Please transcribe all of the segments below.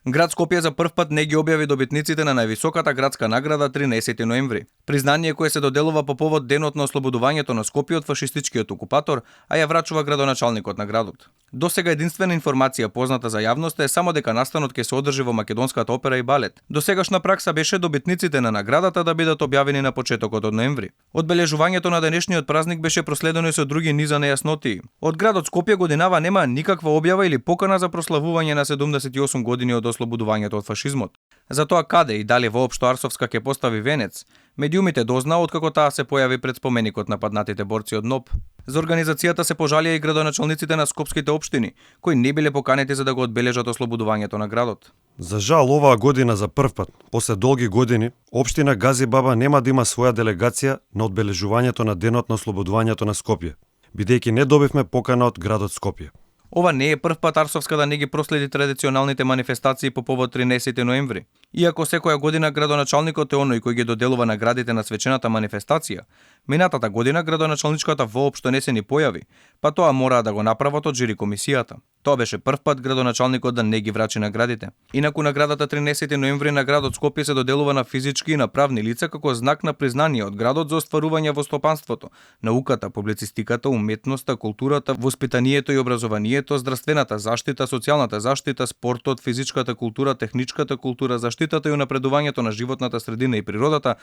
Град Скопје за прв пат не ги објави добитниците на највисоката градска награда 13 ноември. Признание кое се доделува по повод денот на ослободувањето на Скопје од фашистичкиот окупатор, а ја врачува градоначалникот на градот. Досега единствена информација позната за јавноста е само дека настанот ќе се одржи во Македонската опера и балет. Досегашна пракса беше добитниците на наградата да бидат објавени на почетокот од ноември. Одбележувањето на денешниот празник беше проследено и со други низа нејаснотии. Од градот Скопје годинава нема никаква објава или покана за прославување на 78 години од ослободувањето од фашизмот. За тоа каде и дали воопшто Арсовска ќе постави венец, медиумите дознаа откако таа се појави пред споменикот на паднатите борци од НОБ. За организацијата се пожалија и градоначалниците на скопските општини, кои не биле поканети за да го одбележат ослободувањето на градот. За жал, оваа година за прв пат, после долги години, општина Газибаба нема да има своја делегација на одбележувањето на денот на ослободувањето на Скопје, бидејќи не добивме покана од градот Скопје. Ова не е прв пат Арсовска да не ги проследи традиционалните манифестации по повод 13 ноември. Иако секоја година градоначалникот е оној кој ги доделува наградите на свечената манифестација, минатата година градоначалничката воопшто не се ни појави, па тоа мора да го направат од жири комисијата. Тоа беше прв пат градоначалникот да не ги врачи наградите. Инаку наградата 13 ноември на градот Скопје се доделува на физички и на правни лица како знак на признание од градот за остварување во стопанството, науката, публицистиката, уметноста, културата, воспитанието и образованието, здравствената заштита, социјалната заштита, спортот, физичката култура, техничката култура, заштитата и унапредувањето на животната средина и природата,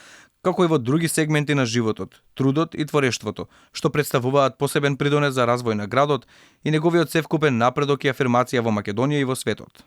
како и во други сегменти на животот, трудот и творештвото, што представуваат посебен придонес за развој на градот и неговиот севкупен напредок и афирмација во Македонија и во светот.